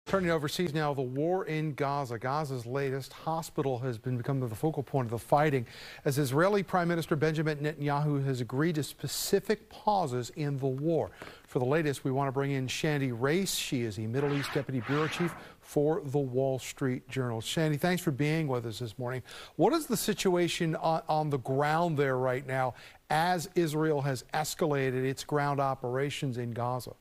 Turning overseas now, the war in Gaza. Gaza's latest hospital has become the focal point of the fighting as Israeli Prime Minister Benjamin Netanyahu has agreed to specific pauses in the war. For the latest, we want to bring in Shayndi Raice. She is the Middle East Deputy Bureau Chief for the Wall Street Journal. Shayndi, thanks for being with us this morning. What is the situation on the ground there right now as Israel has escalated its ground operations in Gaza?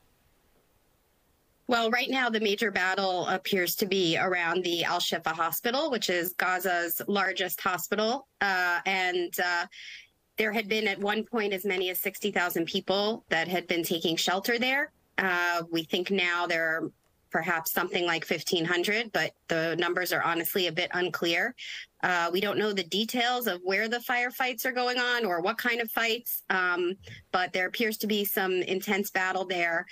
Well, right now, the major battle appears to be around the al-Shifa hospital, which is Gaza's largest hospital. There had been at one point as many as 60,000 people that had been taking shelter there. We think now there are perhaps something like 1,500, but the numbers are honestly a bit unclear. We don't know the details of where the firefights are going on or what kind of fights, but there appears to be some intense battle there.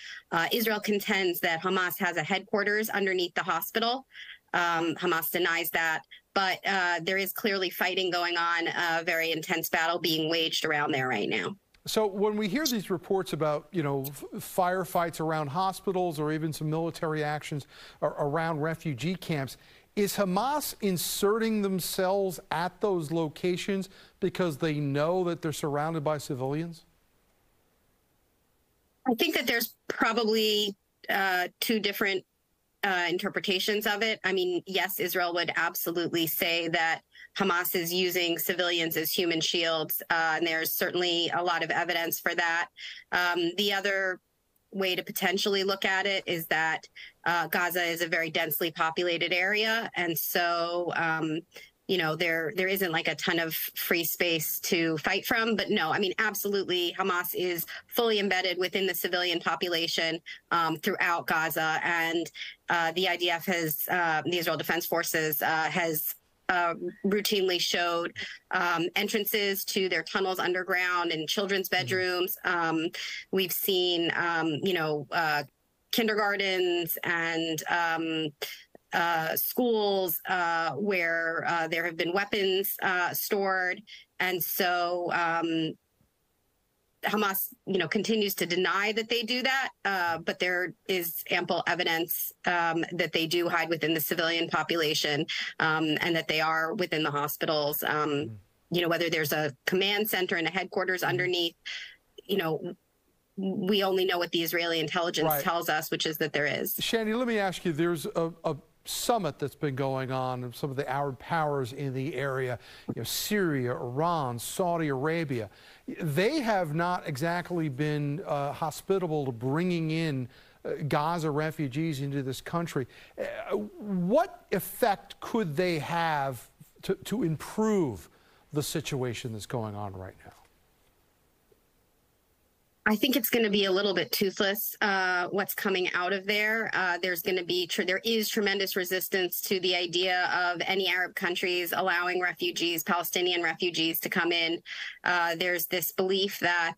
Israel contends that Hamas has a headquarters underneath the hospital. Hamas denies that, but there is clearly fighting going on, a very intense battle being waged around there right now. So when we hear these reports about, firefights around hospitals or even some military actions around refugee camps, is Hamas inserting themselves at those locations because they know that they're surrounded by civilians? I think that there's probably two different interpretations of it. I mean, yes, Israel would absolutely say that Hamas is using civilians as human shields, and there's certainly a lot of evidence for that. The other way to potentially look at it is that Gaza is a very densely populated area, and so there isn't like a ton of free space to fight from. But no, I mean, absolutely, Hamas is fully embedded within the civilian population throughout Gaza, and the IDF the Israel Defense Forces, has routinely showed entrances to their tunnels underground and children's bedrooms. We've seen, kindergartens and schools where there have been weapons stored. And so Hamas, continues to deny that they do that, but there is ample evidence that they do hide within the civilian population, and that they are within the hospitals. Whether there's a command center and a headquarters underneath, we only know what the Israeli intelligence tells us, which is that there is. Shayndi, let me ask you, there's a summit that's been going on of some of the Arab powers in the area, Syria, Iran, Saudi Arabia. They have not exactly been hospitable to bringing in Gaza refugees into this country. What effect could they have to improve the situation that's going on right now? I think it's going to be a little bit toothless, what's coming out of there. There is tremendous resistance to the idea of any Arab countries allowing refugees, Palestinian refugees, to come in. There's this belief that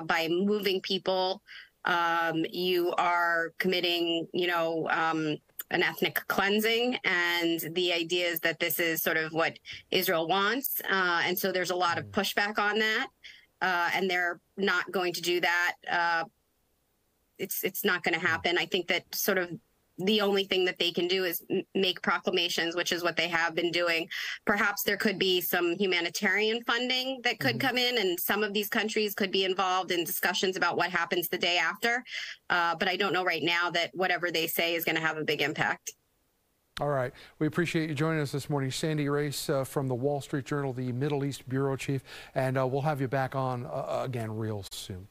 by moving people, you are committing, an ethnic cleansing, and the idea is that this is sort of what Israel wants, and so there's a lot of pushback on that. And they're not going to do that. It's not going to happen. I think that sort of the only thing that they can do is make proclamations, which is what they have been doing. Perhaps there could be some humanitarian funding that could come in, and some of these countries could be involved in discussions about what happens the day after. But I don't know right now that whatever they say is going to have a big impact. All right. We appreciate you joining us this morning. Shayndi Raice from the Wall Street Journal, the Middle East Bureau Chief, and we'll have you back on again real soon.